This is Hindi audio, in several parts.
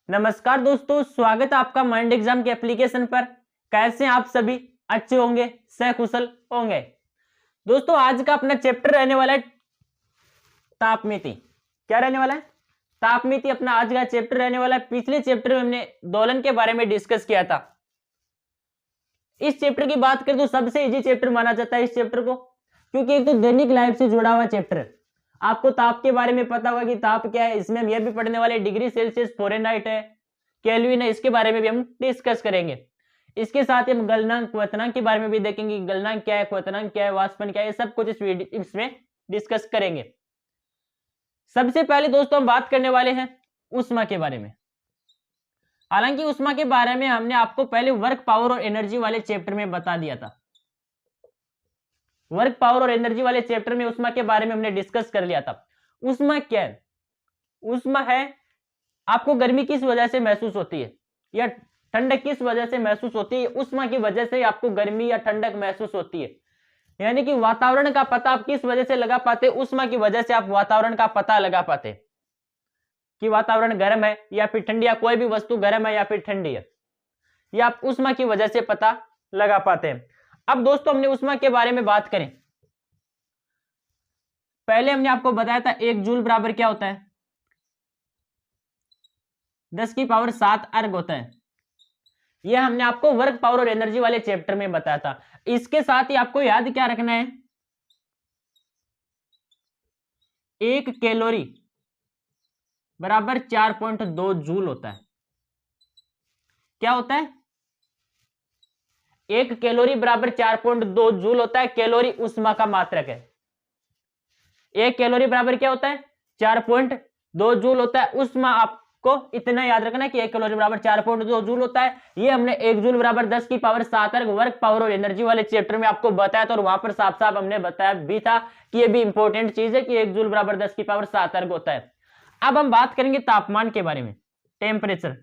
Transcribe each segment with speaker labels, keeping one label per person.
Speaker 1: नमस्कार दोस्तों, स्वागत है आपका माइंड एग्जाम के एप्लीकेशन पर। कैसे हैं आप सभी? अच्छे होंगे, सकुशल होंगे। दोस्तों, आज का अपना चैप्टर रहने वाला है तापमिति। क्या रहने वाला है? तापमिति अपना आज का चैप्टर रहने वाला है। पिछले चैप्टर में हमने दोलन के बारे में डिस्कस किया था। इस चैप्टर की बात करें तो सबसे इजी चैप्टर माना जाता है इस चैप्टर को, क्योंकि एक तो दैनिक लाइफ से जुड़ा हुआ चैप्टर है। आपको ताप के बारे में पता होगा कि ताप क्या है। इसमें हम यह भी पढ़ने वाले डिग्री सेल्सियस, फ़ारेनहाइट है, केल्विन है, इसके बारे में भी हम डिस्कस करेंगे। इसके साथ ही हम गलनांक, क्वथनांक के बारे में भी देखेंगे। गलनांक क्या है, क्वथनांक क्या है, वाष्पन क्या है, ये सब कुछ इसमें डिस्कस करेंगे। सबसे पहले दोस्तों हम बात करने वाले हैं ऊष्मा के बारे में। हालांकि ऊष्मा के बारे में हमने आपको पहले वर्क पावर और एनर्जी वाले चैप्टर में बता दिया था। वर्क पावर और एनर्जी वाले चैप्टर में ऊष्मा के बारे में हमने डिस्कस कर लिया था। ऊष्मा क्या है? ऊष्मा है आपको गर्मी किस वजह से महसूस होती है या ठंडक किस वजह से महसूस होती है। ऊष्मा की वजह से आपको गर्मी या ठंडक महसूस होती है। यानी कि वातावरण का पता आप किस वजह से लगा पाते? ऊष्मा की वजह से आप वातावरण का पता लगा पाते कि वातावरण गर्म है या फिर ठंडी, या कोई भी वस्तु गर्म है या फिर ठंडी है, या आप ऊष्मा की वजह से पता लगा पाते हैं। अब दोस्तों हमने ऊष्मा के बारे में बात करें। पहले हमने आपको बताया था 1 जूल बराबर क्या होता है? 10 की पावर 7 अर्ग होता है। यह हमने आपको वर्क पावर और एनर्जी वाले चैप्टर में बताया था। इसके साथ ही आपको याद क्या रखना है? 1 कैलोरी बराबर 4.2 जूल होता है। क्या होता है? 1 कैलोरी बराबर 4.2 जूल होता है। कैलोरी ऊष्मा का मात्रक है। 1 कैलोरी बराबर क्या होता है? 4.2 जूल होता है। ऊष्मा आपको इतना याद रखना है कि 1 कैलोरी बराबर 4.2 जूल होता है। ये हमने 1 जूल बराबर 10 की पावर 7 अर्ग वर्क पावर और एनर्जी वाले चैप्टर में आपको बताया था, और वहां पर साफ साफ हमने बताया भी था कि ये भी इंपॉर्टेंट चीज है कि 1 जूल बराबर 10 की पावर 7 अर्ग होता है। अब हम बात करेंगे तापमान के बारे में, टेम्परेचर।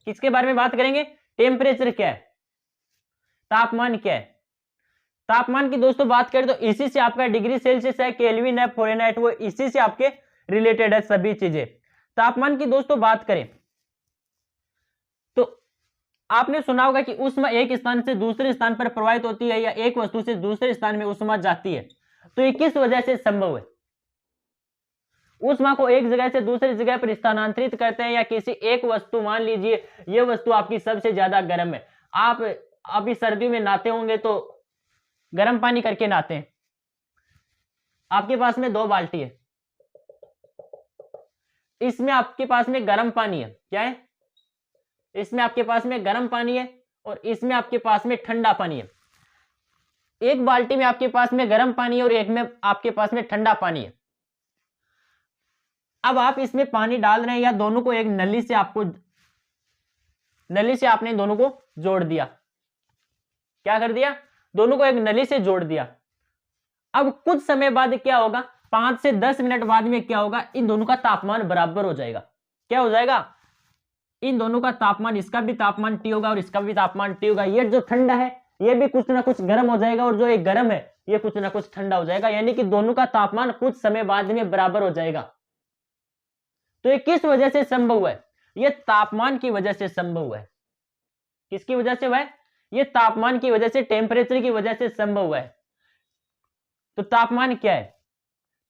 Speaker 1: किसके बारे में बात करेंगे? टेम्परेचर क्या है, तापमान क्या है। तापमान की दोस्तों बात करें तो इसी से आपका डिग्री सेल्सियस है, केल्विन है, फ़ारेनहाइट, वो इसी से आपके रिलेटेड है सभी चीजें। तापमान की दोस्तों बात करें तो आपने सुना होगा कि ऊष्मा एक स्थान से दूसरे स्थान पर प्रवाहित होती है या एक वस्तु से दूसरे स्थान में ऊष्मा जाती है। तो ये किस वजह से संभव है? ऊष्मा को एक जगह से दूसरी जगह पर स्थानांतरित करते हैं या किसी एक वस्तु, मान लीजिए ये वस्तु आपकी सबसे ज्यादा गर्म है। आप अभी सर्दियों में नहाते होंगे तो गर्म पानी करके नहाते हैं। आपके पास में 2 बाल्टी है, इसमें आपके पास में गर्म पानी है। क्या है? इसमें आपके पास में गर्म पानी है और इसमें आपके पास में ठंडा पानी है। एक बाल्टी में आपके पास में गर्म पानी है और एक में आपके पास में ठंडा पानी है। अब आप इसमें पानी डाल रहे हैं या दोनों को एक नली से आपने दोनों को जोड़ दिया। क्या कर दिया? दोनों को एक नली से जोड़ दिया। अब कुछ समय बाद क्या होगा? 5 से 10 मिनट बाद में क्या होगा? इन दोनों का तापमान बराबर हो जाएगा। क्या हो जाएगा? इन दोनों का तापमान, इसका भी तापमान T होगा और इसका भी तापमान T होगा। ये जो ठंडा है ये भी कुछ ना कुछ गर्म हो जाएगा और जो ये गर्म है ये कुछ ना कुछ ठंडा हो जाएगा। यानी कि दोनों का तापमान कुछ समय बाद में बराबर हो जाएगा। तो ये किस वजह से संभव है? ये तापमान की वजह से संभव हुआ है। किसकी वजह से हुआ है? ये तापमान की वजह से, टेम्परेचर की वजह से संभव हुआ है। तो तापमान क्या है?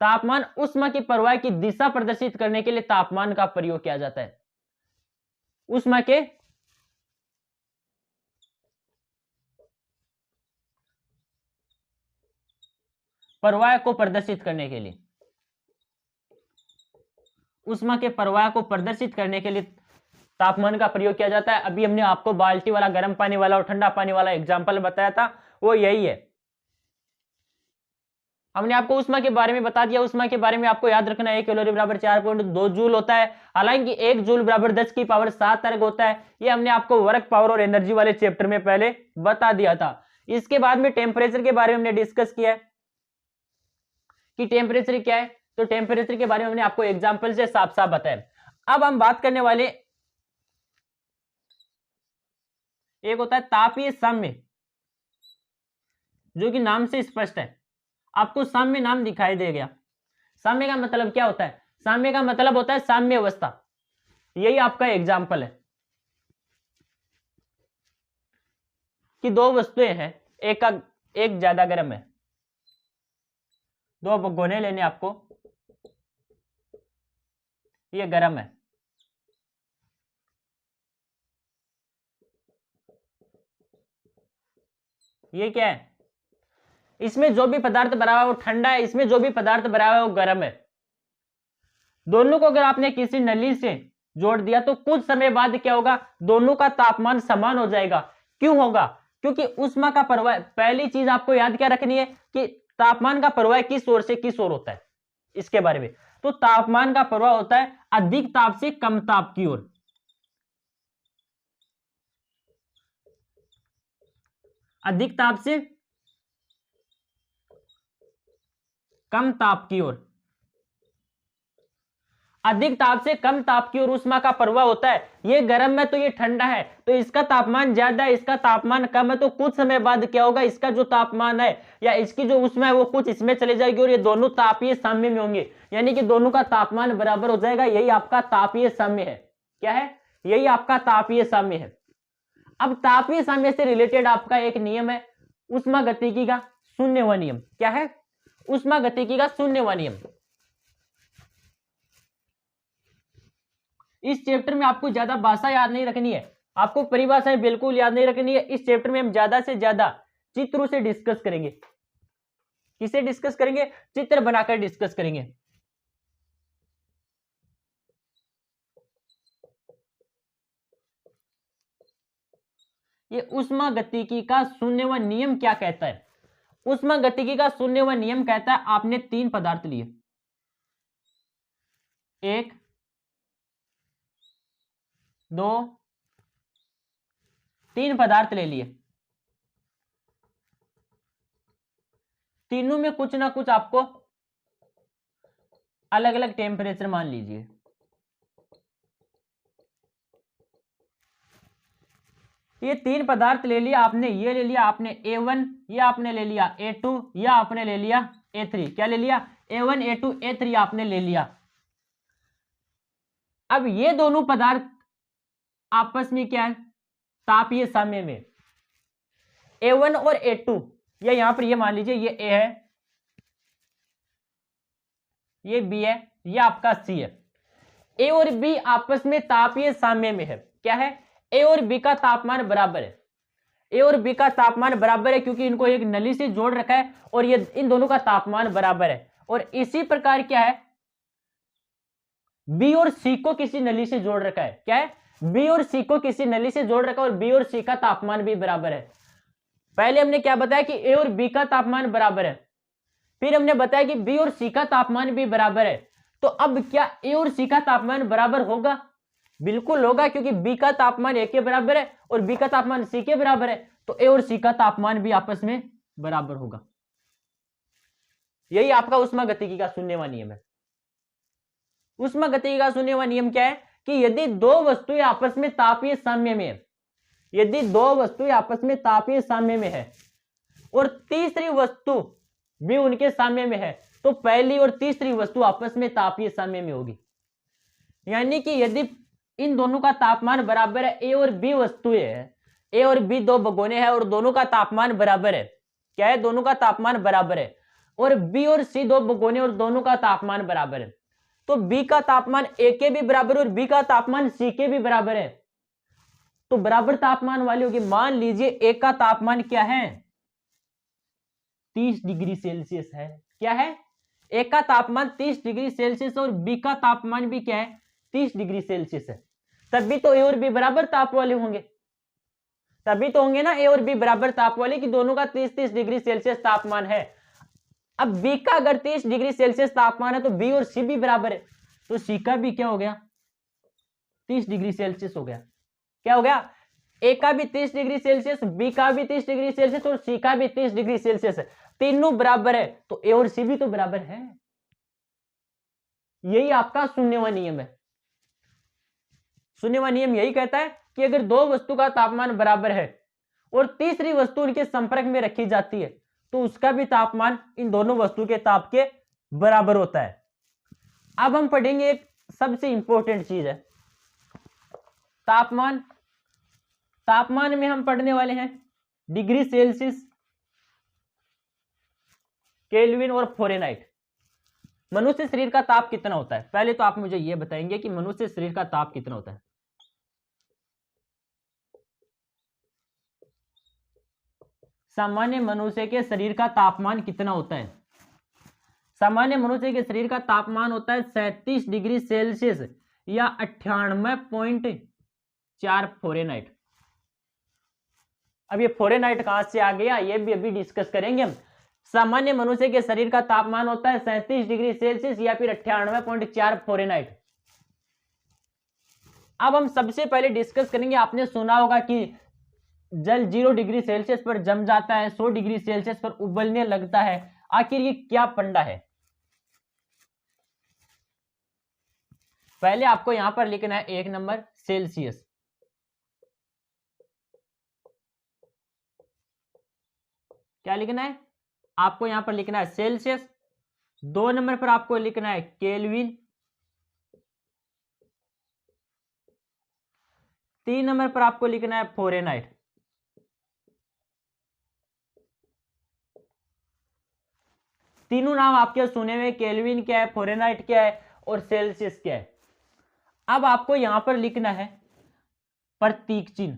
Speaker 1: तापमान ऊष्मा की प्रवाह की दिशा प्रदर्शित करने के लिए तापमान का प्रयोग किया जाता है। ऊष्मा के प्रवाह को प्रदर्शित करने के लिए, ऊष्मा के प्रवाह को प्रदर्शित करने के लिए तापमान का प्रयोग किया जाता है। अभी हमने आपको बाल्टी वाला, गर्म पानी वाला और ठंडा पानी वाला एग्जांपल बताया था, वो यही है। हमने आपको ऊष्मा के बारे में बता दिया। ऊष्मा के बारे में आपको याद रखना है 1 कैलोरी बराबर 4.2 जूल होता है। हालांकि 1 जूल बराबर 10 की पावर 7 अर्ग होता है। ये हमने आपको वर्क पावर और एनर्जी वाले चैप्टर में पहले बता दिया था। इसके बाद में टेम्परेचर के बारे में हमने डिस्कस किया है कि टेम्परेचर क्या है। तो टेम्परेचर के बारे में हमने आपको एग्जाम्पल से साफ साफ बताया। अब हम बात करने वाले, एक होता है तापीय साम्य, जो कि नाम से स्पष्ट है। आपको साम्य नाम दिखाई दे गया। साम्य का मतलब क्या होता है? साम्य का मतलब होता है साम्य अवस्था। यही आपका एग्जाम्पल है कि दो वस्तुएं हैं, एक ज्यादा गर्म है, दो भगोने लेने आपको, ये गर्म है, ये क्या है? इसमें जो भी पदार्थ भरा हुआ है वो ठंडा है, इसमें जो भी पदार्थ भरा हुआ है वो गर्म है। दोनों को अगर आपने किसी नली से जोड़ दिया तो कुछ समय बाद क्या होगा? दोनों का तापमान समान हो जाएगा। क्यों होगा? क्योंकि ऊष्मा का प्रवाह, पहली चीज आपको याद क्या रखनी है कि तापमान का प्रवाह किस ओर से किस ओर होता है, इसके बारे में। तो तापमान का प्रवाह होता है अधिक ताप से कम ताप की ओर, अधिक ताप से कम ताप की ओर, अधिक ताप से कम ताप की ओर ऊष्मा का प्रवाह होता है। ये गर्म है तो ये ठंडा है, तो इसका तापमान ज्यादा है, इसका तापमान कम है, तो कुछ समय बाद क्या होगा? इसका जो तापमान है या इसकी जो ऊष्मा है वो कुछ इसमें चले जाएगी और ये दोनों तापीय साम्य में होंगे, यानी कि दोनों का तापमान बराबर हो जाएगा। यही आपका तापीय साम्य है। क्या है? यही आपका तापीय साम्य है। अब तापीय साम्य से रिलेटेड आपका एक नियम है ऊष्मागतिकी का शून्यवा नियम। क्या है? ऊष्मागतिकी का शून्यवा नियम। इस चैप्टर में आपको ज्यादा भाषा याद नहीं रखनी है, आपको परिभाषाएं बिल्कुल याद नहीं रखनी है। इस चैप्टर में हम ज्यादा से ज्यादा चित्रों से डिस्कस करेंगे। किसे डिस्कस करेंगे? चित्र बनाकर डिस्कस करेंगे। ये ऊष्मागतिकी का शून्यवा नियम क्या कहता है? ऊष्मागतिकी का शून्यवा नियम कहता है आपने तीन पदार्थ लिए, एक, दो, तीन पदार्थ ले लिए, तीनों में कुछ ना कुछ आपको अलग अलग टेम्परेचर मान लीजिए। ये तीन पदार्थ ले लिया आपने, ये ले लिया आपने A1, ये आपने ले लिया A2, या आपने ले लिया A3। क्या ले लिया? A1, A2, A3 आपने ले लिया। अब ये दोनों पदार्थ आपस में क्या है? तापीय साम्य में। A1 और A2, या यहां पर ये मान लीजिए ये A है, ये B है, ये आपका C है। A और B आपस में तापीय साम्य में है। क्या है? A और B का तापमान बराबर है। A और B का तापमान बराबर है क्योंकि इनको एक नली से जोड़ रखा है और ये इन दोनों का तापमान बराबर है। और इसी प्रकार क्या है? B और C को किसी नली से जोड़ रखा है। क्या है? B और C को किसी नली से जोड़ रखा है और B और C का तापमान भी बराबर है। पहले हमने क्या बताया कि A और B का तापमान बराबर है, फिर हमने बताया कि B और C का तापमान भी बराबर है। तो अब क्या A और C का तापमान बराबर होगा? बिल्कुल होगा, क्योंकि B का तापमान A के बराबर है और B का तापमान C के बराबर है, तो A और C का तापमान भी आपस में बराबर होगा। यही आपका ऊष्मागतिकी का शून्यवा नियम है। ऊष्मागतिकी का शून्यवा नियम क्या है कि यदि दो वस्तुएं आपस में तापीय साम्य में है, यदि दो वस्तुएं आपस में तापीय साम्य में है और तीसरी वस्तु भी उनके साम्य में है, तो पहली और तीसरी वस्तु आपस में तापीय साम्य में होगी। यानी कि यदि इन दोनों का तापमान बराबर है, ए और बी वस्तुएं हैं, ए और बी दो भगोने हैं और दोनों का तापमान बराबर है। क्या है? दोनों का तापमान बराबर है। और बी और सी दो भगोने और दोनों का तापमान बराबर है, तो बी का तापमान ए के भी बराबर और बी का तापमान सी के भी बराबर है, तो बराबर तापमान वाली होगी। मान लीजिए ए का तापमान क्या है? 30 डिग्री सेल्सियस है। क्या है? ए का तापमान 30 डिग्री सेल्सियस और बी का तापमान भी क्या है? 30 डिग्री सेल्सियस है। तभी तो ए और बी बराबर ताप वाले होंगे, तभी तो होंगे ना ए और बी बराबर ताप वाले, कि दोनों का 30-30 डिग्री सेल्सियस तापमान है। अब बी का अगर 30 डिग्री सेल्सियस तापमान है तो बी और सी भी बराबर है, तो सी का भी क्या हो गया? 30 डिग्री सेल्सियस हो गया। क्या हो गया? ए का भी 30 डिग्री सेल्सियस, बी का भी 30 डिग्री सेल्सियस और सी का भी 30 डिग्री सेल्सियस है, तीनों बराबर है, तो ए और सी भी तो बराबर है। यही आपका शून्यवा नियम है। शून्यवा नियम यही कहता है कि अगर दो वस्तु का तापमान बराबर है और तीसरी वस्तु उनके संपर्क में रखी जाती है, तो उसका भी तापमान इन दोनों वस्तु के ताप के बराबर होता है। अब हम पढ़ेंगे एक सबसे इंपॉर्टेंट चीज है तापमान। तापमान में हम पढ़ने वाले हैं डिग्री सेल्सियस, केल्विन और फ़ारेनहाइट। मनुष्य शरीर का ताप कितना होता है? पहले तो आप मुझे यह बताएंगे कि मनुष्य शरीर का ताप कितना होता है। सामान्य मनुष्य के शरीर का तापमान कितना होता है? सामान्य मनुष्य के शरीर का तापमान होता है 37 डिग्री सेल्सियस या 98.4 फ़ारेनहाइट। अब ये फ़ारेनहाइट कहां से आ गया ये भी अभी डिस्कस करेंगे हम। सामान्य मनुष्य के शरीर का तापमान होता है 37 डिग्री सेल्सियस या फिर 98.4 फ़ारेनहाइट। अब हम सबसे पहले डिस्कस करेंगे, आपने सुना होगा कि जल 0 डिग्री सेल्सियस पर जम जाता है, 100 डिग्री सेल्सियस पर उबलने लगता है। आखिर ये क्या फंडा है? पहले आपको यहां पर लिखना है 1 नंबर सेल्सियस, क्या लिखना है आपको यहां पर लिखना है सेल्सियस। 2 नंबर पर आपको लिखना है केल्विन। 3 नंबर पर आपको लिखना है फ़ारेनहाइट। तीनों नाम आपके सुने हुए, केल्विन क्या है, फ़ारेनहाइट क्या है और सेल्सियस क्या है। अब आपको यहां पर लिखना है प्रतीक चिन्ह।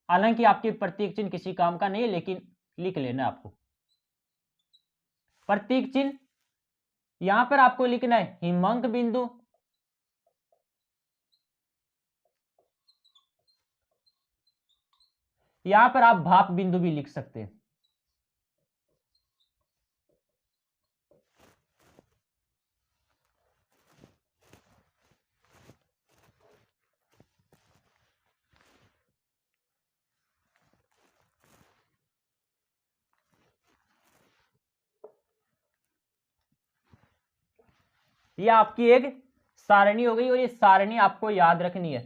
Speaker 1: हालांकि आपके प्रतीक चिन्ह किसी काम का नहीं है, लेकिन लिख लेना आपको प्रतीक चिन्ह। यहां पर आपको लिखना है हिमांक बिंदु, यहां पर आप भाप बिंदु भी लिख सकते हैं। ये आपकी एक सारणी हो गई और ये सारणी आपको याद रखनी है।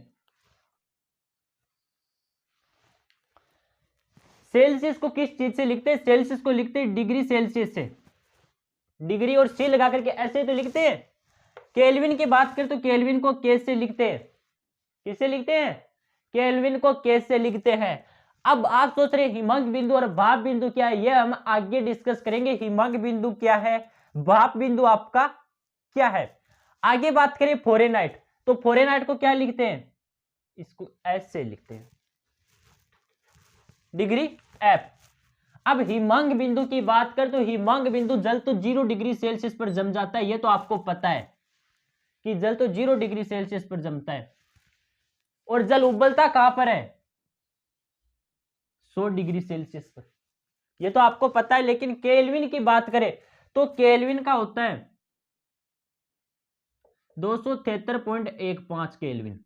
Speaker 1: सेल्सियस को किस चीज से लिखते हैं? सेल्सियस को लिखते हैं डिग्री सेल्सियस से। डिग्री और सी लगा करके ऐसे तो लिखते हैं। केल्विन की बात करें तो केल्विन को के से लिखते हैं। किससे लिखते हैं? केल्विन को के से लिखते हैं। अब आप सोच रहे हिमांक बिंदु और भाप बिंदु क्या है, ये हम आगे डिस्कस करेंगे। हिमांक बिंदु क्या है, भाप बिंदु आपका क्या है। आगे बात करें फ़ारेनहाइट, तो फ़ारेनहाइट को क्या लिखते हैं? इसको एस से लिखते हैं, डिग्री एफ। अब हिमांक बिंदु की बात कर तो हिमांक बिंदु जल तो 0 डिग्री सेल्सियस पर जम जाता है, ये तो आपको पता है कि जल तो 0 डिग्री सेल्सियस पर जमता है। और जल उबलता कहां पर है? 100 डिग्री सेल्सियस पर, ये तो आपको पता है। लेकिन केल्विन की बात करें तो केल्विन का होता है 273.15 केल्विन।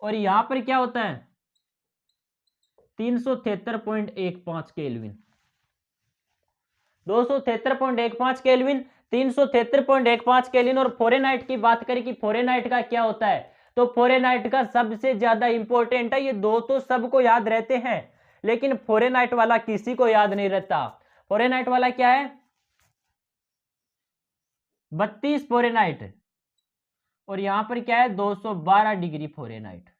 Speaker 1: और यहां पर क्या होता है 373.15 केल्विन। 273.15 kelvin, 373.15 kelvin. और फ़ारेनहाइट की बात करें कि फ़ारेनहाइट का क्या होता है, तो फ़ारेनहाइट का सबसे ज्यादा इंपॉर्टेंट है। ये दो तो सबको याद रहते हैं, लेकिन फ़ारेनहाइट वाला किसी को याद नहीं रहता। फ़ारेनहाइट वाला क्या है 32 फ़ारेनहाइट। और यहां पर क्या है 212 डिग्री फ़ारेनहाइट।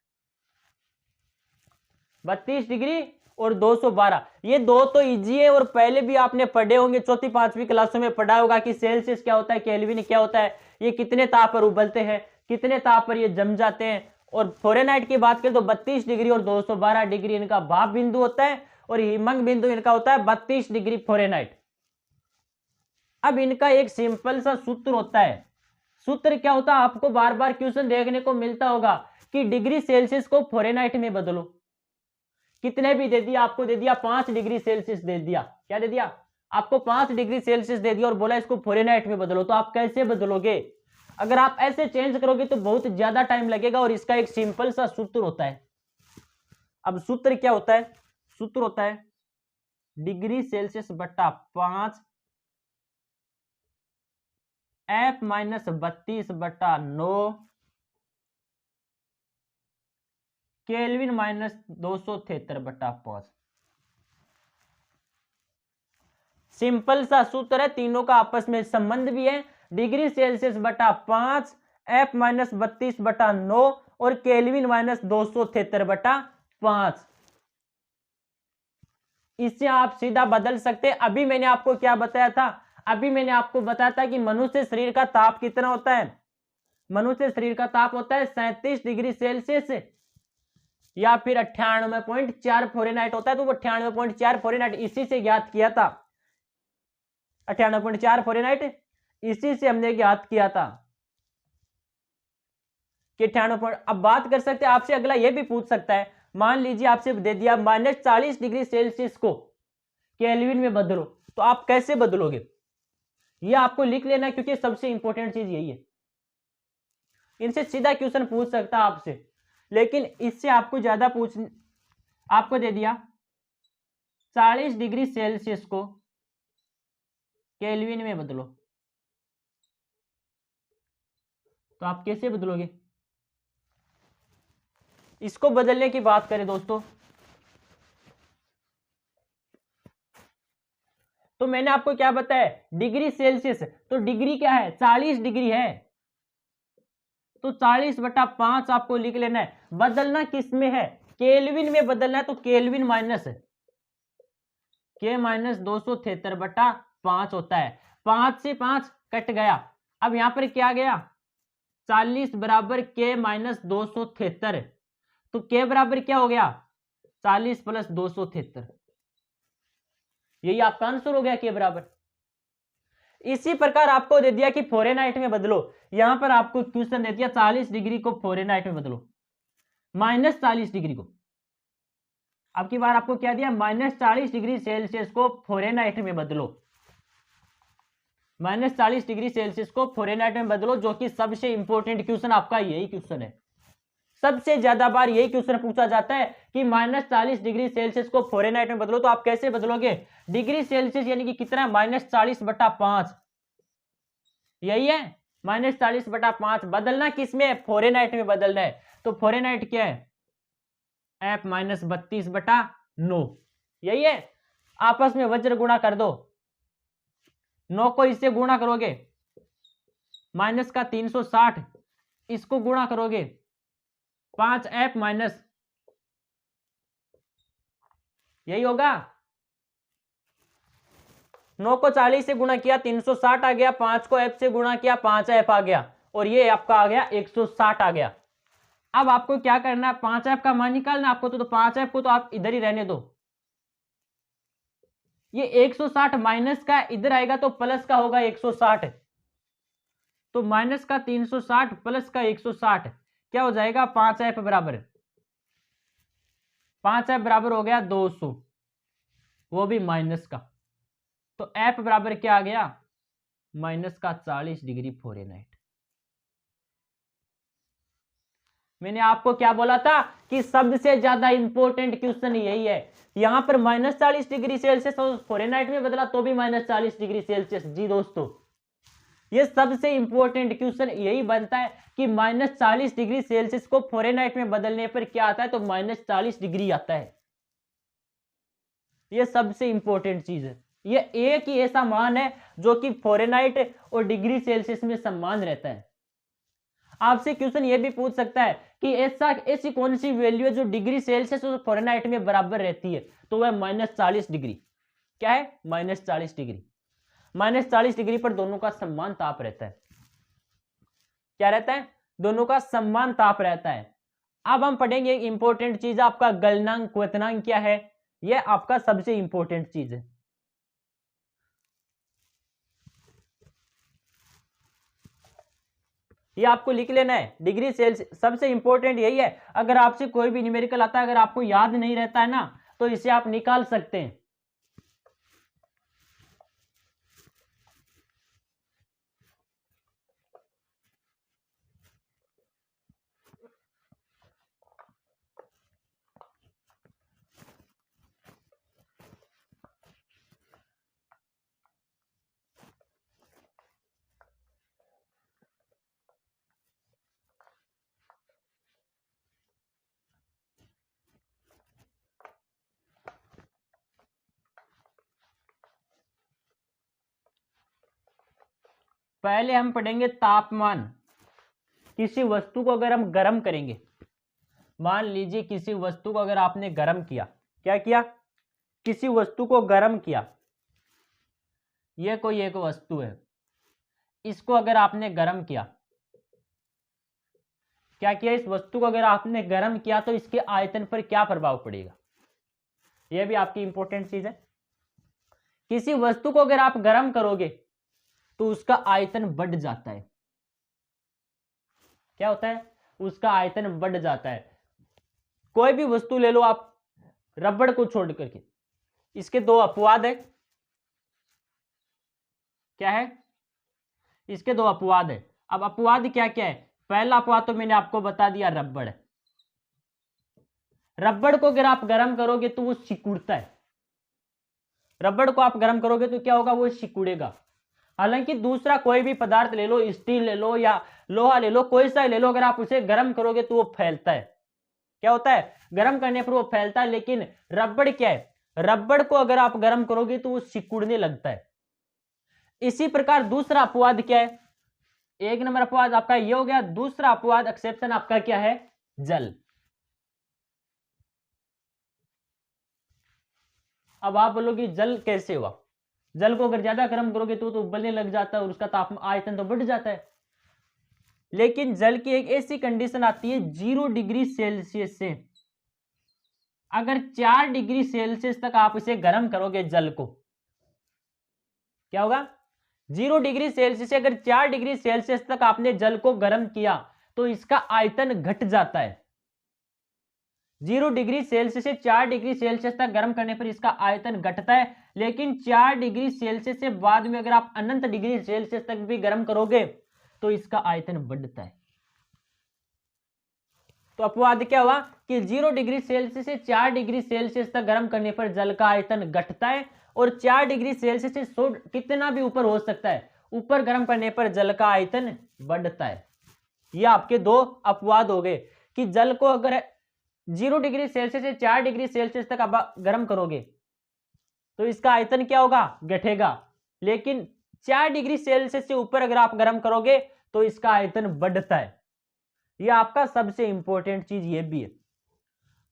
Speaker 1: 32 डिग्री और 212, ये दो तो इजी है और पहले भी आपने पढ़े होंगे, चौथी पांचवी क्लासों में पढ़ा होगा कि सेल्सियस क्या होता है, केल्विन क्या होता है, ये कितने ताप पर उबलते हैं, कितने ताप पर ये जम जाते हैं। और फ़ारेनहाइट की बात करें तो 32 डिग्री और 212 डिग्री इनका भाप बिंदु होता है, और हिमांक बिंदु इनका होता है 32 डिग्री फ़ारेनहाइट। अब इनका एक सिंपल सा सूत्र होता है। सूत्र क्या होता है, आपको बार बार क्वेश्चन देखने को मिलता होगा कि डिग्री सेल्सियस को फ़ारेनहाइट में बदलो। कितने भी दे दिया, आपको दे दिया 5 डिग्री सेल्सियस दे दिया, क्या दे दिया आपको 5 डिग्री सेल्सियस दे दिया और बोला इसको फ़ारेनहाइट में बदलो, तो आप कैसे बदलोगे? अगर आप ऐसे चेंज करोगे तो बहुत ज्यादा टाइम लगेगा, और इसका एक सिंपल सा सूत्र होता है। अब सूत्र क्या होता है? सूत्र होता है डिग्री सेल्सियस बट्टा 5 F माइनस 32 बट्टा 9 केल्विन माइनस 273 बट्टा 5। सिंपल सा सूत्र है, तीनों का आपस में संबंध भी है। डिग्री सेल्सियस बटा 5, F माइनस 32 बटा 9 और केल्विन माइनस 273 बटा 5। इससे आप सीधा बदल सकते हैं। अभी मैंने आपको क्या बताया था? अभी मैंने आपको बताया था कि मनुष्य शरीर का ताप कितना होता है? मनुष्य शरीर का ताप होता है 37 डिग्री सेल्सियस या फिर 98.4 फ़ारेनहाइट होता है। तो वो 98.4 फ़ारेनहाइट इसी से ज्ञात किया था। 98.4 फ़ारेनहाइट इसी से हमने ज्ञात किया था कि 98। अब बात कर सकते हैं, आपसे अगला ये भी पूछ सकता है, मान लीजिए आपसे दे दिया -40 डिग्री सेल्सियस को केल्विन में बदलो, तो आप कैसे बदलोगे? ये आपको लिख लेना है, क्योंकि सबसे इंपॉर्टेंट चीज यही है। इनसे सीधा क्वेश्चन पूछ सकता है आपसे, लेकिन इससे आपको ज्यादा आपको दे दिया 40 डिग्री सेल्सियस को केल्विन में बदलो, तो आप कैसे बदलोगे? इसको बदलने की बात करें दोस्तों, तो मैंने आपको क्या बताया? डिग्री सेल्सियस, तो डिग्री क्या है? 40 डिग्री है, तो 40 बटा 5 आपको लिख लेना है। बदलना किस में है? केल्विन में बदलना है, तो केल्विन माइनस के माइनस 273 बटा 5 होता है। 5 से 5 कट गया, अब यहां पर क्या गया? 40 बराबर के माइनस 273, तो के बराबर क्या हो गया? 40 प्लस 273, यही आपका आंसर हो गया के बराबर। इसी प्रकार आपको दे दिया कि फ़ारेनहाइट में बदलो, यहां पर आपको क्वेश्चन दे दिया 40 डिग्री को फ़ारेनहाइट में बदलो, -40 डिग्री को। अब की बार आपको क्या दिया? -40 डिग्री सेल्सियस को फ़ारेनहाइट में बदलो, -40 डिग्री सेल्सियस को फ़ारेनहाइट में बदलो, जो कि सबसे इंपॉर्टेंट क्वेश्चन आपका यही क्वेश्चन है। सबसे ज्यादा बार यही क्वेश्चन पूछा जाता है कि -40 डिग्री सेल्सियस को फ़ारेनहाइट में बदलो, तो आप कैसे बदलोगे? डिग्री सेल्सियस यानी कि कितना? -40 बटा 5, यही है। -40 बटा 5 बदलना किस में? फ़ारेनहाइट में बदलना है, तो फ़ारेनहाइट क्या है? F माइनस 32 बटा 9, यही है। आपस में वज्र गुणा कर दो, 9 को इससे गुणा करोगे माइनस का 360, इसको गुणा करोगे 5F माइनस, यही होगा। 9 को 40 से गुणा किया 360 आ गया, 5 को F से गुणा किया 5F आ गया, और ये आपका आ गया 160 आ गया। अब आपको क्या करना है? 5F का मान निकालना आपको, तो 5F को तो आप इधर ही रहने दो। ये 160 माइनस का इधर आएगा तो प्लस का होगा 160, तो माइनस का 360 प्लस का 160 क्या हो जाएगा? 5F बराबर, 5F बराबर हो गया 200, वो भी माइनस का, तो F बराबर क्या आ गया? माइनस का 40 डिग्री फ़ारेनहाइट। मैंने आपको क्या बोला था कि सबसे ज्यादा इंपॉर्टेंट क्वेश्चन यही है। यहां पर -40 डिग्री सेल्सियस और फ़ारेनहाइट में बदला तो भी -40 डिग्री सेल्सियस। जी दोस्तों, ये सबसे इंपॉर्टेंट क्वेश्चन यही बनता है कि -40 डिग्री सेल्सियस को फ़ारेनहाइट में बदलने पर क्या आता है? तो -40 डिग्री आता है। ये सबसे इंपॉर्टेंट चीज है। ये एक ही ऐसा मान है जो कि फ़ारेनहाइट और डिग्री सेल्सियस में समान रहता है। आपसे क्वेश्चन ये भी पूछ सकता है कि ऐसी कौन सी वैल्यू है जो डिग्री सेल्सियस और फ़ारेनहाइट में बराबर रहती है? तो वह -40 डिग्री। क्या है? -40 डिग्री। -40 डिग्री पर दोनों का समान ताप रहता है। क्या रहता है? दोनों का समान ताप रहता है। अब हम पढ़ेंगे एक इंपॉर्टेंट चीज, आपका गलनांक क्वथनांक क्या है? यह आपका सबसे इंपॉर्टेंट चीज है। ये आपको लिख लेना है। डिग्री सेल्सियस सबसे इंपॉर्टेंट यही है। अगर आपसे कोई भी न्यूमेरिकल आता है, अगर आपको याद नहीं रहता है ना, तो इसे आप निकाल सकते हैं। पहले हम पढ़ेंगे तापमान। किसी वस्तु को अगर हम गर्म करेंगे, मान लीजिए किसी वस्तु को अगर आपने गर्म किया, क्या किया, किसी वस्तु को गर्म किया, यह कोई एक वस्तु है, इसको अगर आपने गर्म किया, क्या किया, इस वस्तु को अगर आपने गर्म किया तो इसके आयतन पर क्या प्रभाव पड़ेगा, यह भी आपकी इंपॉर्टेंट चीज है। किसी वस्तु को अगर आप गर्म करोगे तो उसका आयतन बढ़ जाता है, क्या होता है, उसका आयतन बढ़ जाता है। कोई भी वस्तु ले लो आप, रबड़ को छोड़ करके, इसके दो अपवाद है, क्या है, इसके दो अपवाद है। अब अपवाद क्या क्या है, पहला अपवाद तो मैंने आपको बता दिया, रबड़ है। रबड़ को अगर आप गर्म करोगे तो वो सिकुड़ता है, रबड़ को आप गर्म करोगे तो क्या होगा, वो सिकुड़ेगा। हालांकि दूसरा कोई भी पदार्थ ले लो, स्टील ले लो या लोहा ले लो, कोई सा ले लो, अगर आप उसे गर्म करोगे तो वो फैलता है, क्या होता है, गर्म करने पर वो फैलता है। लेकिन रबड़ क्या है, रबड़ को अगर आप गर्म करोगे तो वो सिकुड़ने लगता है। इसी प्रकार दूसरा अपवाद क्या है, एक नंबर अपवाद आपका ये हो गया। दूसरा अपवाद एक्सेप्शन आपका क्या है, जल। अब आप बोलोगे जल कैसे हुआ, जल को अगर ज्यादा गर्म करोगे तो उबलने लग जाता है और उसका तापमान आयतन तो बढ़ जाता है। लेकिन जल की एक ऐसी कंडीशन आती है, 0 डिग्री सेल्सियस से अगर 4 डिग्री सेल्सियस तक आप इसे गर्म करोगे, जल को, क्या होगा, 0 डिग्री सेल्सियस से अगर 4 डिग्री सेल्सियस तक आपने जल को गर्म किया तो इसका आयतन घट जाता है। 0 डिग्री सेल्सियस से 4 डिग्री सेल्सियस तक गर्म करने पर इसका आयतन घटता है। लेकिन 4 डिग्री सेल्सियस से बाद में अगर आप अनंत डिग्री सेल्सियस तक भी गर्म करोगे तो इसका आयतन बढ़ता है। तो अपवाद क्या हुआ कि 0 डिग्री सेल्सियस से 4 डिग्री सेल्सियस तक गर्म करने पर जल का आयतन घटता है और 4 डिग्री सेल्सियस से 100 कितना भी ऊपर हो सकता है, ऊपर गर्म करने पर जल का आयतन बढ़ता है। ये आपके दो अपवाद हो गए कि जल को अगर 0 डिग्री सेल्सियस से 4 डिग्री सेल्सियस तक आप गर्म करोगे तो इसका आयतन क्या होगा, घटेगा। लेकिन 4 डिग्री सेल्सियस से ऊपर अगर आप गर्म करोगे तो इसका आयतन बढ़ता है। यह आपका सबसे इंपॉर्टेंट चीज ये भी है।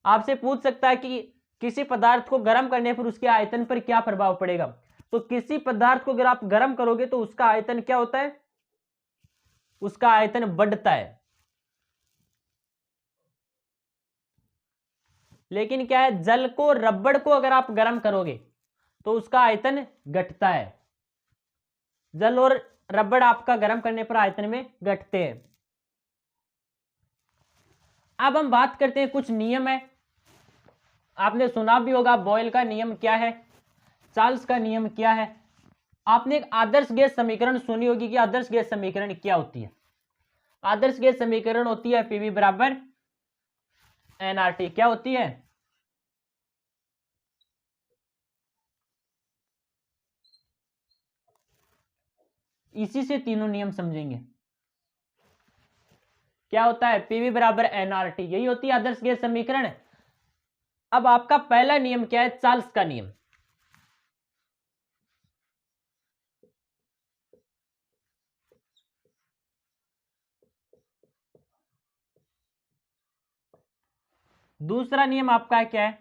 Speaker 1: आपसे पूछ सकता है कि किसी पदार्थ को गर्म करने पर उसके आयतन पर क्या प्रभाव पड़ेगा। तो किसी पदार्थ को अगर आप गर्म करोगे तो उसका आयतन क्या होता है, उसका आयतन बढ़ता है। लेकिन क्या है, जल को, रबड़ को अगर आप गर्म करोगे तो उसका आयतन घटता है। जल और रबड़ आपका गर्म करने पर आयतन में घटते हैं। अब हम बात करते हैं, कुछ नियम है, आपने सुना भी होगा, बॉयल का नियम क्या है, चार्ल्स का नियम क्या है। आपने एक आदर्श गैस समीकरण सुनी होगी कि आदर्श गैस समीकरण क्या होती है। आदर्श गैस समीकरण होती है पीवी बराबर एनआरटी। क्या होती है, इसी से तीनों नियम समझेंगे। क्या होता है, पीवी बराबर एनआरटी, यही होती है आदर्श गैस समीकरण। अब आपका पहला नियम क्या है, चार्ल्स का नियम। दूसरा नियम आपका क्या है,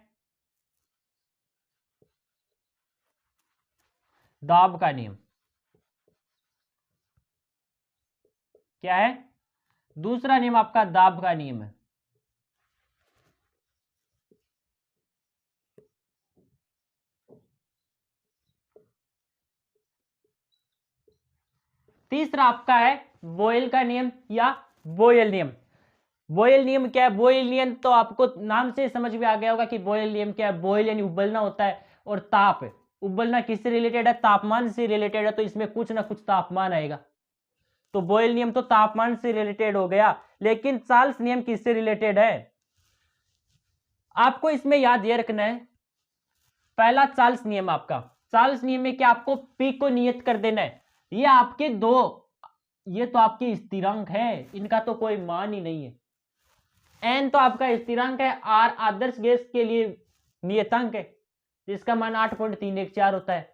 Speaker 1: दाब का नियम। क्या है, दूसरा नियम आपका दाब का नियम है। तीसरा आपका है बॉयल का नियम या बॉयल नियम। बॉयल नियम क्या है, बॉयल नियम तो आपको नाम से समझ में आ गया होगा कि बॉयल नियम क्या है। बॉयल यानी उबलना होता है, और ताप, उबलना किससे रिलेटेड है, तापमान से रिलेटेड है, तो इसमें कुछ ना कुछ तापमान आएगा। तो बॉयल नियम तो तापमान से रिलेटेड हो गया। लेकिन चार्ल्स नियम किससे रिलेटेड है, आपको इसमें याद ये रखना है। पहला चार्ल्स नियम, आपका चार्ल्स नियम में क्या, आपको पी को नियत कर देना है। ये आपके दो, ये तो आपके स्थिरांक है, इनका तो कोई मान ही नहीं है। एन तो आपका स्थिरांक है, आर आदर्श गैस के लिए नियतांक है, जिसका मान 8.314 होता है।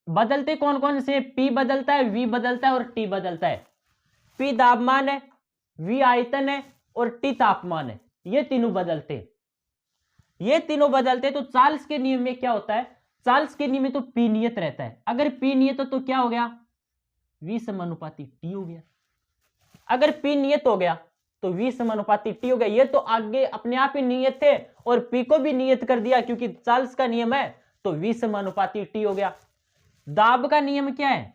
Speaker 1: बदलते कौन कौन से? P बदलता है, V बदलता है और T बदलता है। P दाबमान है, V आयतन है और T तापमान है। ये तीनों बदलते हैं, ये तीनों बदलते हैं। तो चार्ल्स के नियम में क्या होता है? चार्ल्स के नियम में तो P नियत रहता है। अगर P नियत हो तो क्या हो गया? V समानुपाती T हो गया। अगर P नियत हो गया तो V समानुपाती T हो गया। ये तो आगे अपने आप ही नियत थे और P को भी नियत कर दिया क्योंकि चार्ल्स का नियम है, तो V समानुपाती T हो गया। दाब का नियम क्या है?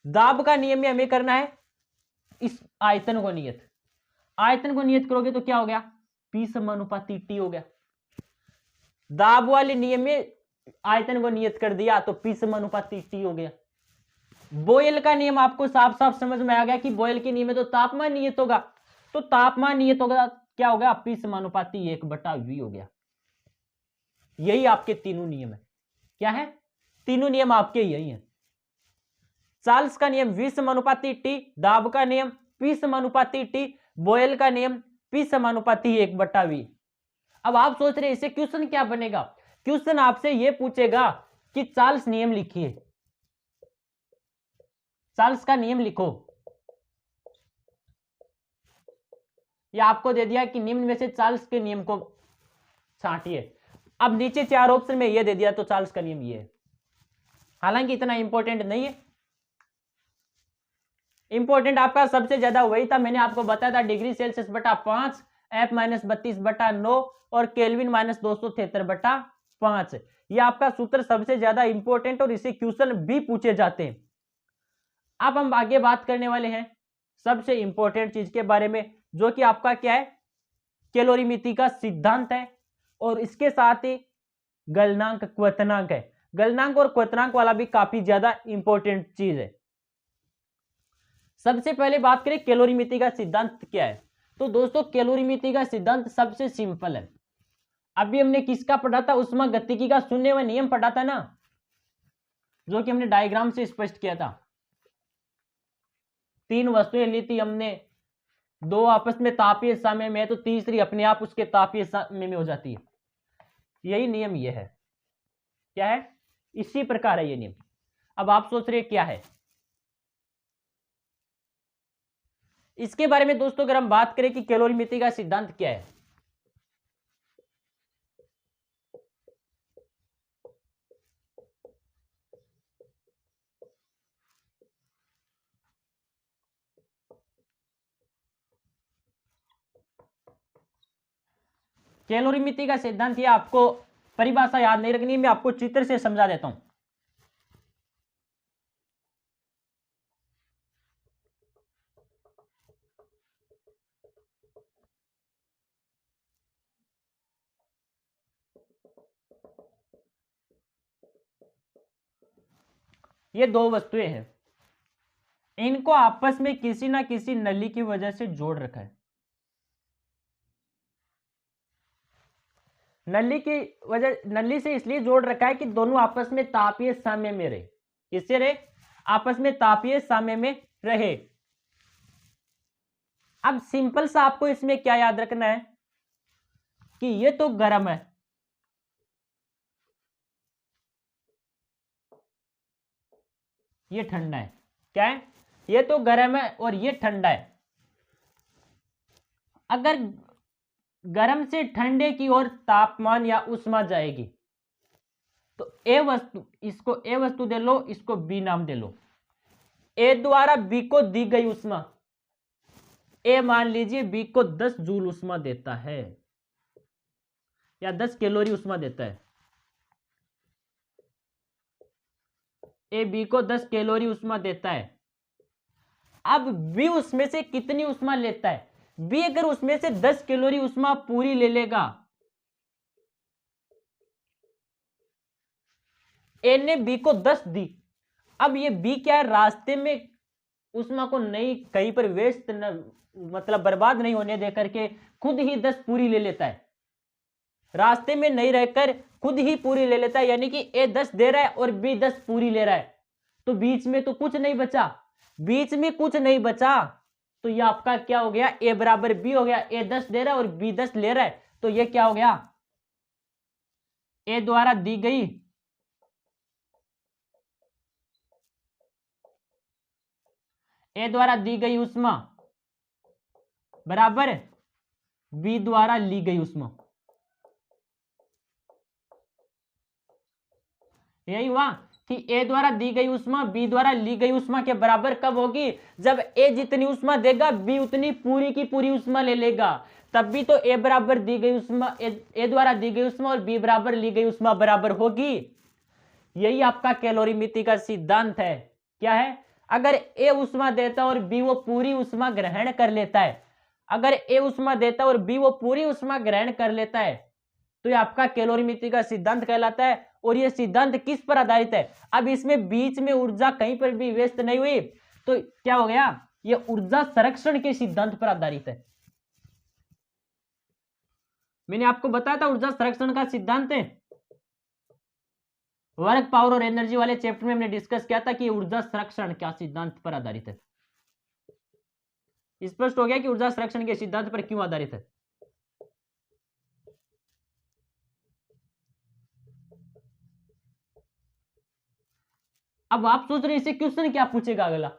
Speaker 1: दाब का नियम में हमें करना है इस आयतन को नियत। आयतन को नियत करोगे तो क्या हो गया? P समानुपाती T हो गया। दाब वाले नियम में आयतन को नियत कर दिया तो P समानुपाती T हो गया। बोयल का नियम आपको साफ साफ समझ में आ गया कि बोयल के नियम में तो तापमान नियत होगा, तो तापमान नियत होगा क्या होगा? P समानुपाती 1/V हो गया। यही आपके तीनों नियम है। क्या है? तीनों नियम आपके यही हैं। चार्ल्स का नियम V समानुपाती T, दाब का नियम P समानुपाती T, बोयल का नियम P समानुपाती 1/V। अब आप सोच रहे इससे क्वेश्चन क्या बनेगा? क्वेश्चन आपसे यह पूछेगा कि चार्ल्स नियम लिखिए, चार्ल्स का नियम लिखो। या आपको दे दिया कि निम्न में से चार्ल्स के नियम को छांटिए। अब नीचे 4 ऑप्शन में यह दे दिया तो चार्ल्स का नियम ये है। हालांकि इतना इंपॉर्टेंट नहीं है, इंपॉर्टेंट आपका सबसे ज्यादा वही था, मैंने आपको बताया था डिग्री सेल्सियस बटा 5, F माइनस 32/9 और केल्विन माइनस 273/5। ये आपका सूत्र सबसे ज्यादा इंपॉर्टेंट और इसे क्वेश्चन भी पूछे जाते हैं। अब हम आगे बात करने वाले हैं सबसे इंपॉर्टेंट चीज के बारे में, जो कि आपका क्या है? कैलोरीमिति का सिद्धांत है और इसके साथ ही गलनांक क्वथनांक है। गलनांक और क्वथनांक वाला भी काफी ज्यादा इंपॉर्टेंट चीज है। सबसे पहले बात करें कैलोरीमिति का सिद्धांत क्या है। तो दोस्तों कैलोरीमिति का सिद्धांत सबसे सिंपल है। अभी हमने किसका पढ़ा था? ऊष्मागतिकी का शून्यवें नियम पढ़ा था ना, जो कि हमने डायग्राम से स्पष्ट किया था। 3 वस्तुएं ली थी हमने, 2 आपस में तापीय साम्य में है तो तीसरी अपने आप उसके तापीय साम्य में हो जाती है। यही नियम ये है। क्या है? इसी प्रकार है ये नियम। अब आप सोच रहे क्या है इसके बारे में? दोस्तों अगर हम बात करें कि कैलोरीमिति का सिद्धांत क्या है, कैलोरीमिति का सिद्धांत, ये आपको परिभाषा याद नहीं रखनी, मैं आपको चित्र से समझा देता हूं। ये 2 वस्तुएं हैं, इनको आपस में किसी ना किसी नली की वजह से जोड़ रखा है। नली से इसलिए जोड़ रखा है कि दोनों आपस में तापीय साम्य में रहे। किससे रहे? आपस में तापीय साम्य में रहे। अब सिंपल सा आपको इसमें क्या याद रखना है कि ये तो गर्म है, ये ठंडा है। क्या है? ये तो गर्म है और ये ठंडा है। अगर गर्म से ठंडे की ओर तापमान या उष्मा जाएगी तो ए वस्तु, इसको ए वस्तु दे लो, इसको बी नाम दे लो। ए द्वारा बी को दी गई उष्मा, ए मान लीजिए बी को 10 जूल उष्मा देता है या 10 कैलोरी उष्मा देता है। ए बी को 10 कैलोरी उष्मा देता है। अब बी उसमें से कितनी उष्मा लेता है? बी अगर उसमें से 10 कैलोरी उष्मा पूरी ले लेगा, ए ने बी को 10 दी। अब ये बी क्या है? रास्ते में उष्मा को नहीं कहीं पर वेस्ट मतलब बर्बाद नहीं होने दे करके खुद ही 10 पूरी ले लेता है। रास्ते में नहीं रहकर खुद ही पूरी ले लेता है, यानी कि ए 10 दे रहा है और बी 10 पूरी ले रहा है, तो बीच में तो कुछ नहीं बचा। बीच में कुछ नहीं बचा तो ये आपका क्या हो गया? ए बराबर बी हो गया। ए 10 दे रहा है और बी 10 ले रहा है, तो ये क्या हो गया? ए द्वारा दी गई ए द्वारा दी गई ऊष्मा बराबर बी द्वारा ली गई ऊष्मा। यही हुआ कि ए द्वारा दी गई ऊष्मा बी द्वारा ली गई ऊष्मा के बराबर कब होगी? जब ए जितनी ऊष्मा देगा बी उतनी पूरी की पूरी ऊष्मा ले लेगा, तब भी तो ए बराबर दी गई ऊष्मा ए द्वारा दी गई ऊष्मा और बी बराबर ली गई ऊष्मा बराबर होगी। यही आपका कैलोरीमिति का सिद्धांत है। क्या है? अगर ए ऊष्मा देता है और बी वो पूरी ऊष्मा ग्रहण कर लेता है, अगर ए ऊष्मा देता है और बी वो पूरी ऊष्मा ग्रहण कर लेता है, तो ये आपका कैलोरीमिति का सिद्धांत कहलाता है। और ये सिद्धांत किस पर आधारित है? अब इसमें बीच में ऊर्जा कहीं पर भी व्यस्त नहीं हुई, तो क्या हो गया? ये ऊर्जा संरक्षण के सिद्धांत पर आधारित है। मैंने आपको बताया था ऊर्जा संरक्षण का सिद्धांत है, वर्क, पावर और एनर्जी वाले चैप्टर में हमने डिस्कस किया था कि ऊर्जा संरक्षण क्या सिद्धांत पर आधारित है। स्पष्ट हो गया कि ऊर्जा संरक्षण के सिद्धांत पर क्यों आधारित है। अब आप सोच रहे हैं इसे क्वेश्चन क्या पूछेगा अगला?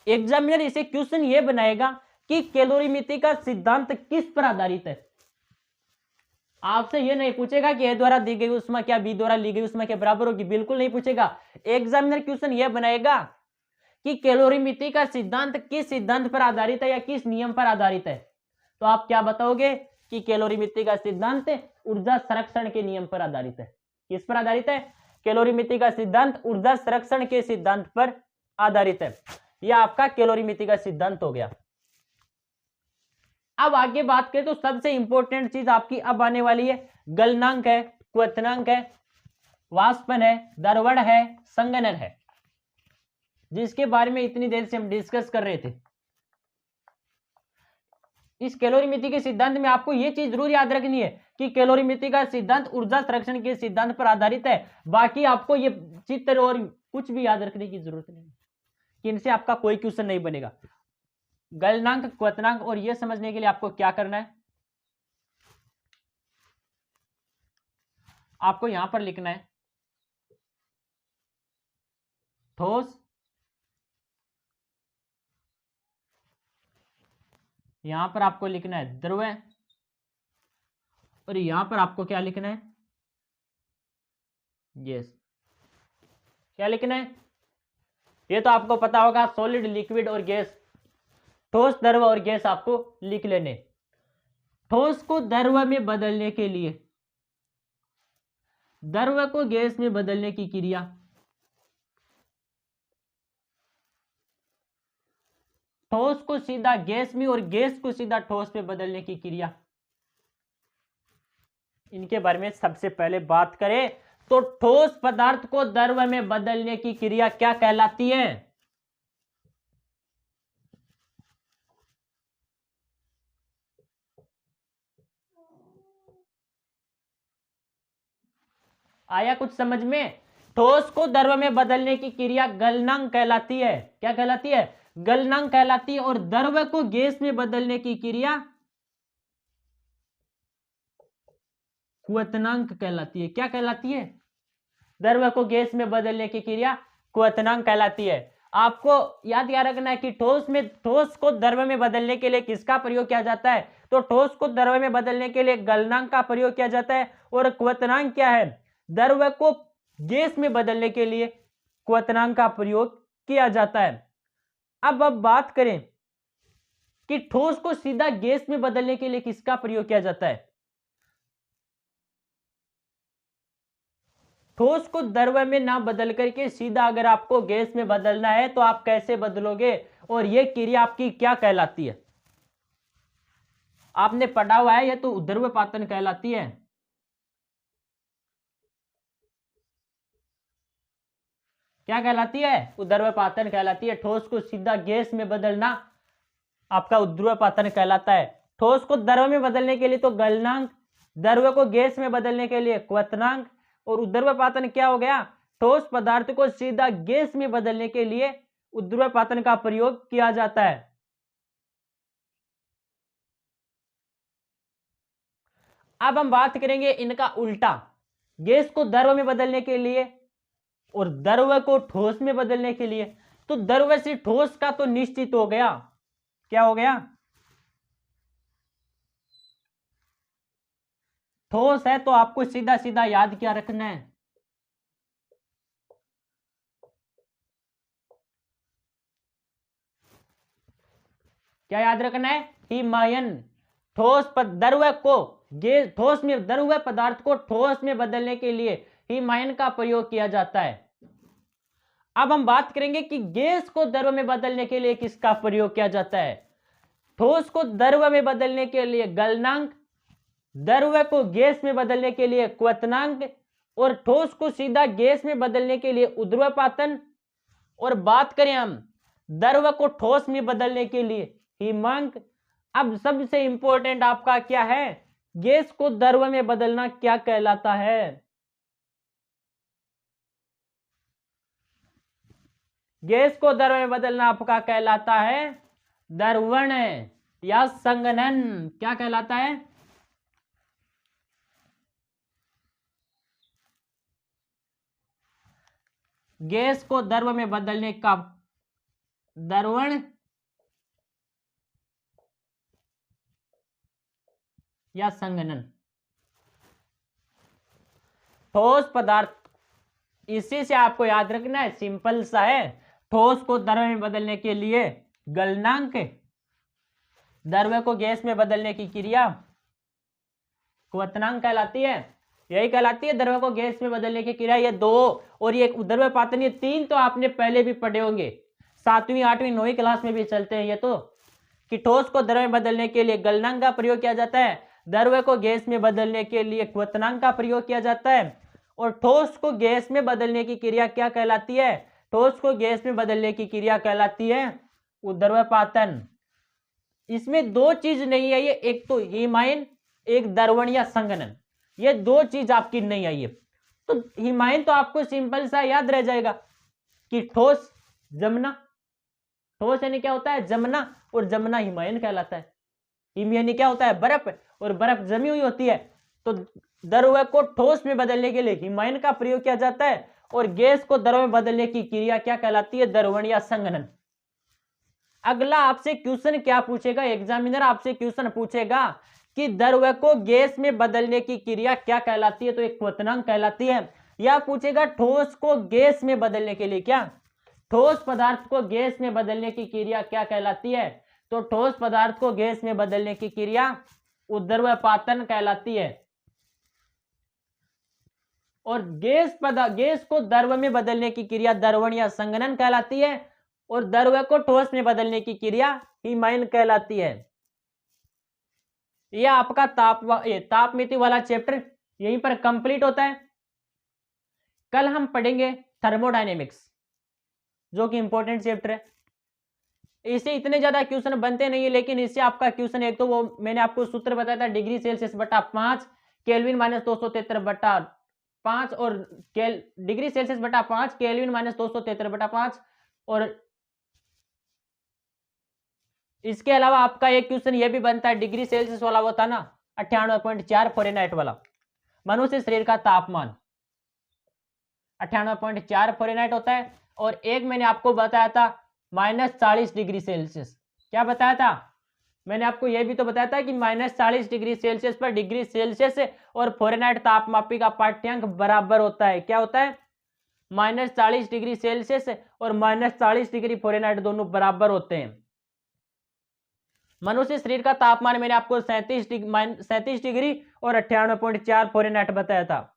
Speaker 1: एग्जामिनर इसे क्वेश्चन ये बनाएगा कि कैलोरीमिति का सिद्धांत किस पर आधारित है। आपसे ये नहीं पूछेगा कि ए द्वारा दी गई ऊष्मा क्या बी द्वारा ली गई ऊष्मा के बराबर होगी, बिल्कुल नहीं पूछेगा। एग्जामिनर क्वेश्चन ये बनाएगा कि कैलोरीमिति का सिद्धांत किस सिद्धांत पर आधारित है या किस नियम पर आधारित है। तो आप क्या बताओगे कि कैलोरीमिति का सिद्धांत ऊर्जा संरक्षण के नियम पर आधारित है। किस पर आधारित है? कैलोरीमिति का सिद्धांत ऊर्जा संरक्षण के सिद्धांत पर आधारित है। यह आपका कैलोरीमिति का सिद्धांत हो गया। अब आगे बात करें तो सबसे इंपॉर्टेंट चीज आपकी अब आने वाली है, गलनांक है, क्वथनांक है, वाष्पन है, दरवण है, संघनन है, जिसके बारे में इतनी देर से हम डिस्कस कर रहे थे। इस कैलोरीमिति के सिद्धांत में आपको यह चीज जरूर याद रखनी है कि कैलोरीमिति का सिद्धांत ऊर्जा संरक्षण के सिद्धांत पर आधारित है। बाकी आपको ये चित्र और कुछ भी याद रखने की जरूरत नहीं, कि इनसे आपका कोई क्वेश्चन नहीं बनेगा। गलनांक, क्वथनांक और यह समझने के लिए आपको क्या करना है, आपको यहां पर लिखना है ठोस, यहां पर आपको लिखना है द्रव, और यहां पर आपको क्या लिखना है? गैस। क्या लिखना है? ये तो आपको पता होगा, सॉलिड, लिक्विड और गैस। ठोस, द्रव और गैस आपको लिख लेने। ठोस को द्रव में बदलने के लिए, द्रव को गैस में बदलने की क्रिया, ठोस को सीधा गैस में और गैस को सीधा ठोस में बदलने की क्रिया, इनके बारे में सबसे पहले बात करें तो ठोस पदार्थ को द्रव में बदलने की क्रिया क्या कहलाती है? आया कुछ समझ में? ठोस को द्रव में बदलने की क्रिया गलनांक कहलाती है। क्या कहलाती है? गलनांक कहलाती है। और द्रव को गैस में बदलने की क्रिया क्वथनांक कहलाती है। क्या कहलाती है? द्रव को गैस में बदलने की क्रिया क्वथनांक कहलाती है। आपको याद क्या रखना है कि ठोस को द्रव में बदलने के लिए किसका प्रयोग किया जाता है? तो ठोस को द्रव में बदलने के लिए गलनांक का प्रयोग किया जाता है। और क्वथनांक क्या है? द्रव को गैस में बदलने के लिए क्वथनांक का प्रयोग किया जाता है। अब बात करें कि ठोस को सीधा गैस में बदलने के लिए किसका प्रयोग किया जाता है? ठोस को द्रव में ना बदल करके सीधा अगर आपको गैस में बदलना है तो आप कैसे बदलोगे, और यह क्रिया आपकी क्या कहलाती है? आपने पढ़ा हुआ है, यह तो ऊर्ध्वपातन कहलाती है। क्या कहलाती है? ऊर्ध्वपातन कहलाती है। ठोस को सीधा गैस में बदलना आपका ऊर्ध्वपातन कहलाता है। ठोस को द्रव में बदलने के लिए तो गलनांक, द्रव को गैस में बदलने के लिए क्वथनांक, और ऊर्ध्वपातन क्या हो गया? ठोस पदार्थ को सीधा गैस में बदलने के लिए ऊर्ध्वपातन का प्रयोग किया जाता है। अब हम बात करेंगे इनका उल्टा, गैस को द्रव में बदलने के लिए और द्रव को ठोस में बदलने के लिए। तो द्रव्य ठोस का तो निश्चित हो गया। क्या हो गया? ठोस है तो आपको सीधा सीधा याद क्या रखना है? क्या याद रखना है? हिमायन। द्रव्य को ठोस में, द्रव्य पदार्थ को ठोस में बदलने के लिए हिमायन का प्रयोग किया जाता है। अब हम बात करेंगे कि गैस को द्रव्य में बदलने के लिए किसका प्रयोग किया जाता है। ठोस को द्रव्य में बदलने के लिए गलनांक, द्रव्य को गैस में बदलने के लिए क्वथनांक, और ठोस को सीधा गैस में बदलने के लिए ऊर्ध्वपातन। और बात करें हम द्रव्य को ठोस में बदलने के लिए हिमांक। अब सबसे इंपॉर्टेंट आपका क्या है? गैस को द्रव्य में बदलना क्या कहलाता है? गैस को द्रव्य में बदलना आपका कहलाता है द्रवण या संघनन। क्या कहलाता है? गैस को द्रव्य में बदलने का द्रवण या संघनन। ठोस पदार्थ, इसी से आपको याद रखना है, सिंपल सा है। ठोस को द्रव्य में बदलने के लिए गलनांक, द्रव्य को गैस में बदलने की क्रिया क्वथनांक कहलाती है। यही कहलाती है द्रव्य को गैस में बदलने की क्रिया। ये दो और ये ऊर्ध्वपातन, ये तीन तो आपने पहले भी पढ़े होंगे, 7वीं 8वीं 9वीं क्लास में भी चलते हैं ये तो, कि ठोस को द्रव्य में बदलने के लिए गलनांक का प्रयोग किया जाता है, द्रव्य को गैस में बदलने के लिए क्वथनांक का प्रयोग किया जाता है। और ठोस को गैस में बदलने की क्रिया क्या कहलाती है? ठोस को गैस में बदलने की क्रिया कहलाती है ऊर्ध्वपातन। इसमें दो चीज नहीं है ये, एक तो हिमायन, एक द्रवण या संघनन। ये दो चीज आपकी नहीं आई है। तो हिमायन तो आपको सिंपल सा याद रह जाएगा कि ठोस जमना, ठोस यानी क्या होता है? जमना, और जमना हिमायन कहलाता है। हिम यानी क्या होता है? बर्फ, और बर्फ जमी हुई होती है। तो द्रव्य को ठोस में बदलने के लिए हिमायन का प्रयोग किया जाता है, और गैस को द्रव्य में बदलने की क्रिया क्या कहलाती है? द्रवण या संघनन। अगला आपसे क्वेश्चन क्या पूछेगा? एग्जामिनर आपसे क्वेश्चन पूछेगा कि द्रव्य को गैस में बदलने की क्रिया क्या कहलाती है? तो एक क्वथनांक कहलाती है। या पूछेगा ठोस को गैस में बदलने के लिए, क्या ठोस पदार्थ को गैस में बदलने की क्रिया क्या कहलाती है? तो ठोस पदार्थ को गैस में बदलने की क्रिया ऊर्ध्वपातन कहलाती है। और गैस को द्रव्य में बदलने की क्रिया द्रवण या संघनन कहलाती है, और द्रव्य को ठोस में बदलने की क्रिया हिमायन कहलाती है। यह आपका तापमिति वाला चैप्टर यहीं पर कंप्लीट होता है। कल हम पढ़ेंगे थर्मोडायनेमिक्स, जो कि इंपॉर्टेंट चैप्टर है। इससे इतने ज्यादा क्वेश्चन बनते नहीं है, लेकिन इससे आपका क्वेश्चन एक तो वो मैंने आपको सूत्र बताया था, डिग्री सेल्सियस बटा 5 केल्विन माइनस 273 बटा 5, और डिग्री सेल्सियस बटा 5 केल्विन माइनस 273 बटा 5। और इसके अलावा आपका एक क्वेश्चन ये भी बनता है, डिग्री सेल्सियस वाला वो था ना 98.4 फ़ारेनहाइट वाला, मनुष्य शरीर का तापमान 98.4 फ़ारेनहाइट होता है। और एक मैंने आपको बताया था -40 डिग्री सेल्सियस। क्या बताया था? मैंने आपको यह भी तो बताया था कि -40 डिग्री सेल्सियस पर डिग्री सेल्सियस और फ़ारेनहाइट तापमापी का पाठ्यांक बराबर होता है। क्या होता है? -40 डिग्री सेल्सियस और -40 डिग्री फ़ारेनहाइट दोनों बराबर होते हैं। मनुष्य शरीर का तापमान मैंने आपको 37 डिग्री और 98.4 फ़ारेनहाइट बताया था।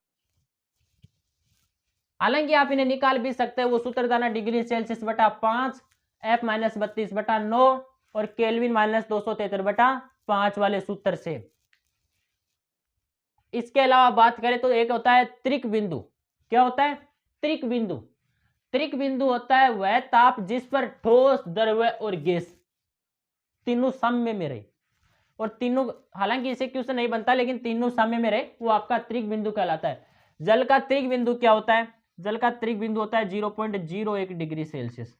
Speaker 1: हालांकि आप इन्हें निकाल भी सकते हैं, वो सूत्र था ना, डिग्री सेल्सियस बटा 5 F माइनस 32 बटा 9 और केल्विन माइनस 273 बटा 5 वाले सूत्र से। इसके अलावा बात करें तो एक होता है त्रिक बिंदु। क्या होता है? त्रिक बिंदु। त्रिक बिंदु होता है वह ताप जिस पर ठोस, द्रव्य और गैस तीनों साम्य में रहे, और तीनों, हालांकि इसे क्वेश्चन नहीं बनता, लेकिन तीनों साम्य में रहे, वो आपका त्रिक बिंदु कहलाता है। जल का त्रिक बिंदु क्या होता है? जल का त्रिक बिंदु होता है 0.01 डिग्री सेल्सियस।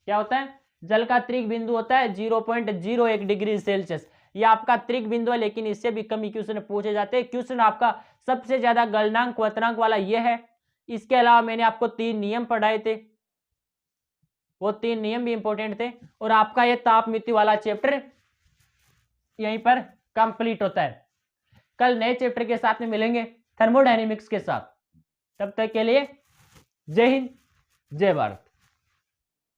Speaker 1: क्या होता है? जल का त्रिक बिंदु होता है 0.01 डिग्री सेल्सियस। यह आपका त्रिक बिंदु है, लेकिन इससे भी कम क्वेश्चन पूछे जाते हैं। क्वेश्चन आपका सबसे ज्यादा गलनांक क्वथनांक वाला यह है। इसके अलावा मैंने आपको 3 नियम पढ़ाए थे। वो 3 नियम भी इंपॉर्टेंट थे। और आपका ये तापमिति वाला चैप्टर यहीं पर कंप्लीट होता है। कल नए चैप्टर के साथ में मिलेंगे थर्मोडायनेमिक्स के साथ। तब तक के लिए जय हिंद, जय भारत।